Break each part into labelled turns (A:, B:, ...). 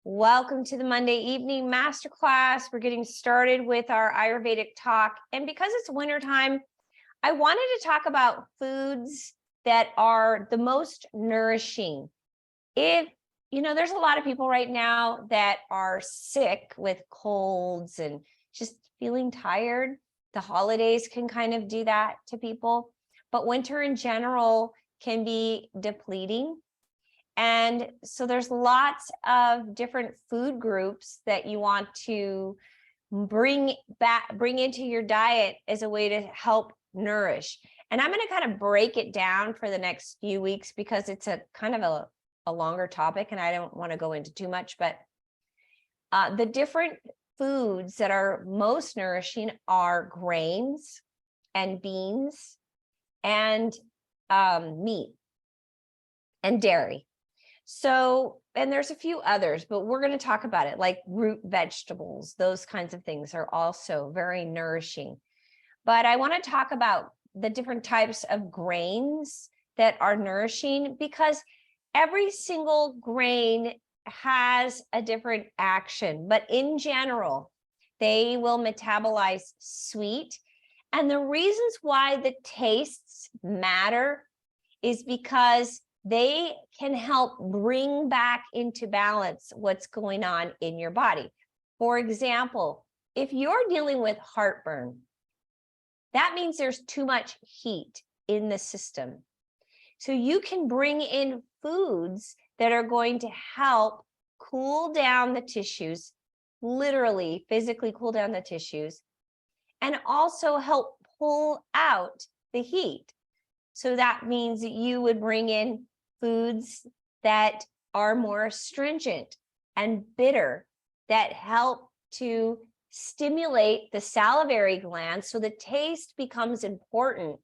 A: Welcome to the Monday evening masterclass. We're getting started with our Ayurvedic talk. And because it's wintertime, I wanted to talk about foods that are the most nourishing. There's a lot of people right now that are sick with colds and just feeling tired. The holidays can kind of do that to people, but winter in general can be depleting. And so there's lots of different food groups that you want to bring into your diet as a way to help nourish. And I'm going to kind of break it down for the next few weeks because it's a kind of a longer topic and I don't want to go into too much, but the different foods that are most nourishing are grains and beans and meat and dairy. So, and there's a few others, but we're going to talk about it, like root vegetables. Those kinds of things are also very nourishing. But I want to talk about the different types of grains that are nourishing because every single grain has a different action. But in general, they will metabolize sweet. And the reasons why the tastes matter is because they can help bring back into balance what's going on in your body. For example, if you're dealing with heartburn, that means there's too much heat in the system. So you can bring in foods that are going to help cool down the tissues, literally, physically cool down the tissues, and also help pull out the heat. So that means that you would bring in foods that are more astringent and bitter that help to stimulate the salivary gland. So the taste becomes important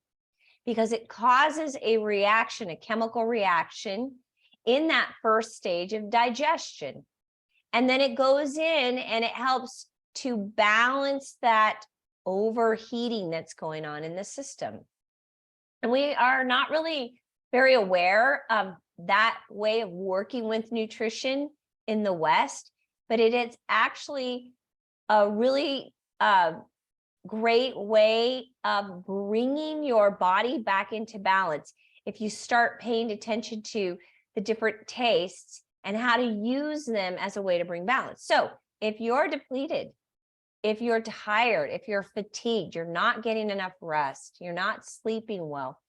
A: because it causes a reaction, a chemical reaction in that first stage of digestion. And then it goes in and it helps to balance that overheating that's going on in the system. And we are not really very aware of that way of working with nutrition in the West, but it is actually a really great way of bringing your body back into balance. If you start paying attention to the different tastes and how to use them as a way to bring balance. So if you're depleted, if you're tired, if you're fatigued, you're not getting enough rest, you're not sleeping well,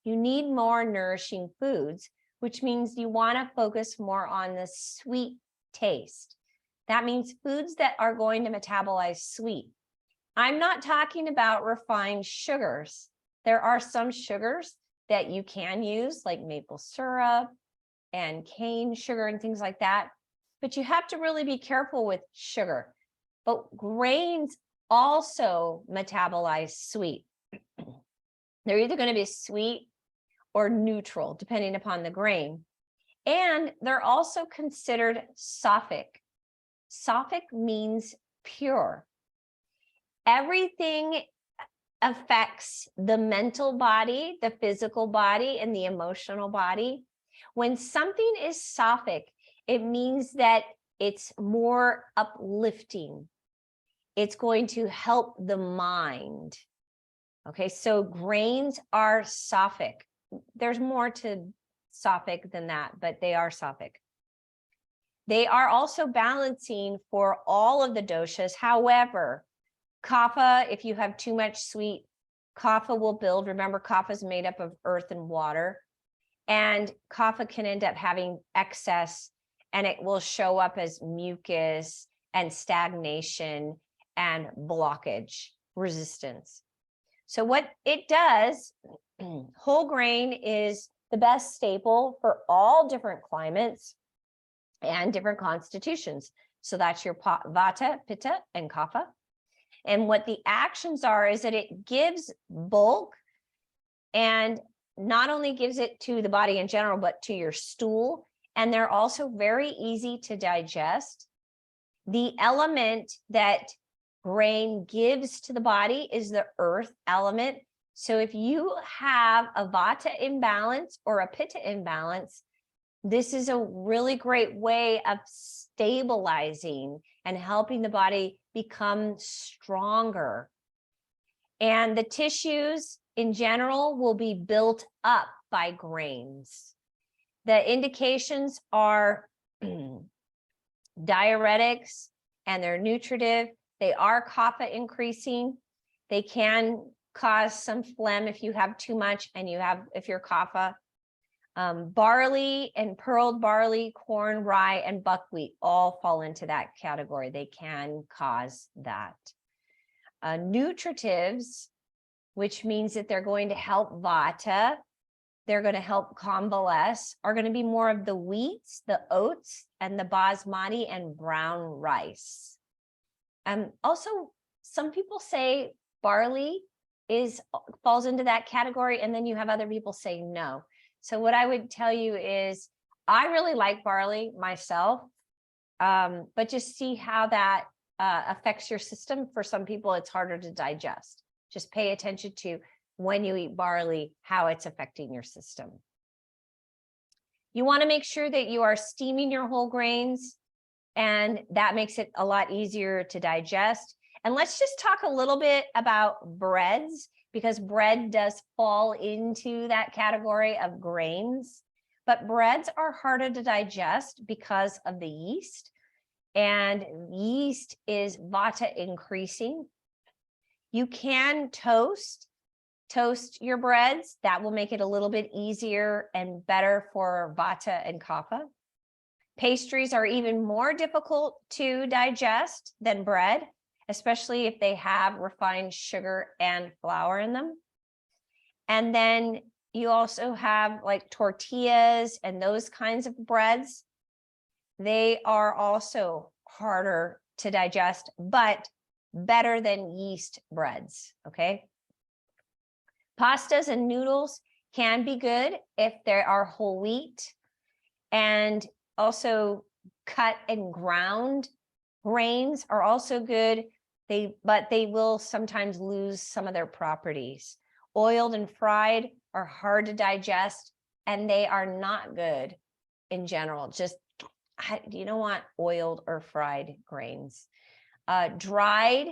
A: you need more nourishing foods, which means you want to focus more on the sweet taste. That means foods that are going to metabolize sweet. I'm not talking about refined sugars. There are some sugars that you can use, like maple syrup and cane sugar and things like that. But you have to really be careful with sugar. But grains also metabolize sweet. They're either going to be sweet or neutral, depending upon the grain. And they're also considered sophic. Sophic means pure. Everything affects the mental body, the physical body, and the emotional body. When something is sophic, it means that it's more uplifting. It's going to help the mind. Okay, so grains are sophic. There's more to sophic than that, but they are sophic. They are also balancing for all of the doshas. However, kapha, if you have too much sweet, kapha will build. Remember, kapha is made up of earth and water. And kapha can end up having excess, and it will show up as mucus and stagnation and blockage, resistance. So what it does, whole grain is the best staple for all different climates and different constitutions. So that's your vata, pitta, and kapha. And what the actions are is that it gives bulk and not only gives it to the body in general, but to your stool. And they're also very easy to digest. The element that grain gives to the body is the earth element. So if you have a vata imbalance or a pitta imbalance, This is a really great way of stabilizing and helping the body become stronger. And the tissues in general will be built up by grains. The indications are diuretics, and they're nutritive. They are kapha increasing. They can cause some phlegm if you have too much and if you're kapha. Barley and pearled barley, corn, rye, and buckwheat all fall into that category. They can cause that. Nutritives, which means that they're going to help vata, they're going to help convalesce, are going to be more of the wheats, the oats, and the basmati and brown rice. Also, some people say barley falls into that category, and then you have other people say no. So what I would tell you is, I really like barley myself, but just see how that affects your system. For some people, it's harder to digest. Just pay attention to when you eat barley, how it's affecting your system. You want to make sure that you are steaming your whole grains, and that makes it a lot easier to digest. And let's just talk a little bit about breads, because bread does fall into that category of grains. But breads are harder to digest because of the yeast, and yeast is vata increasing. You can toast your breads. That will make it a little bit easier and better for vata and kapha. Pastries are even more difficult to digest than bread, especially if they have refined sugar and flour in them. And then you also have like tortillas and those kinds of breads. They are also harder to digest, but better than yeast breads, okay? Pastas and noodles can be good if they are whole wheat, and also cut and ground grains are also good. But they will sometimes lose some of their properties. Oiled and fried are hard to digest, and they are not good in general. Just, you don't want oiled or fried grains. Dried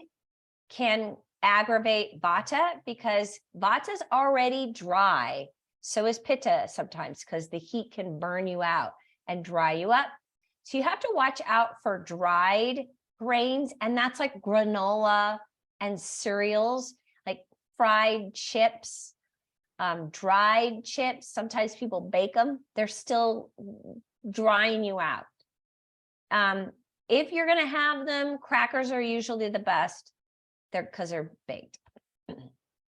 A: can aggravate vata, because vata's already dry. So is pitta sometimes, because the heat can burn you out and dry you up. So you have to watch out for dried grains, and that's like granola and cereals, like fried chips, dried chips. Sometimes people bake them. They're still drying you out. If you're going to have them, crackers are usually the best. Because they're baked.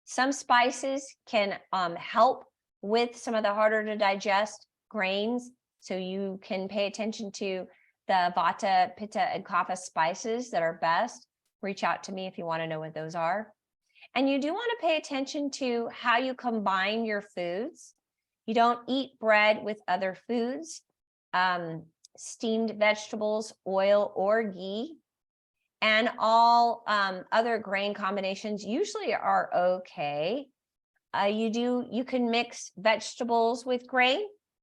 A: Some spices can help with some of the harder to digest grains. So you can pay attention to the vata, pitta, and kapha spices that are best. Reach out to me if you want to know what those are. And you do want to pay attention to how you combine your foods. You don't eat bread with other foods, steamed vegetables, oil, or ghee. And all other grain combinations usually are okay. You can mix vegetables with grain,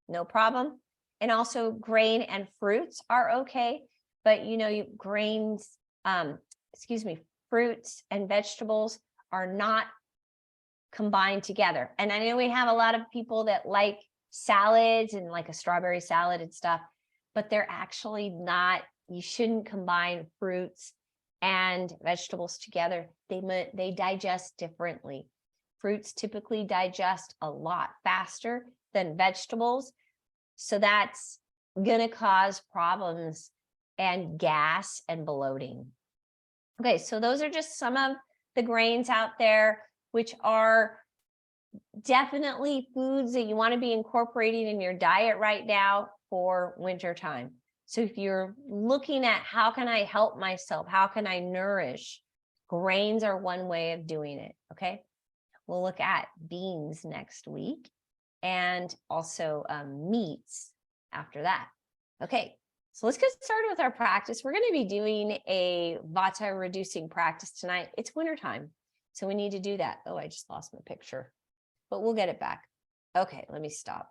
A: no problem. And also grain and fruits are okay. But fruits and vegetables are not combined together. And I know we have a lot of people that like salads and like a strawberry salad and stuff, but they're actually not. You shouldn't combine fruits and vegetables together. They digest differently. Fruits typically digest a lot faster than vegetables. So that's going to cause problems and gas and bloating. Okay, so those are just some of the grains out there, which are definitely foods that you want to be incorporating in your diet right now for wintertime. So if you're looking at how can I help myself, how can I nourish, grains are one way of doing it, okay? We'll look at beans next week, and also meats after that. Okay, so let's get started with our practice. We're going to be doing a vata reducing practice tonight. It's wintertime, so we need to do that. Oh, I just lost my picture, but we'll get it back. Okay, let me stop.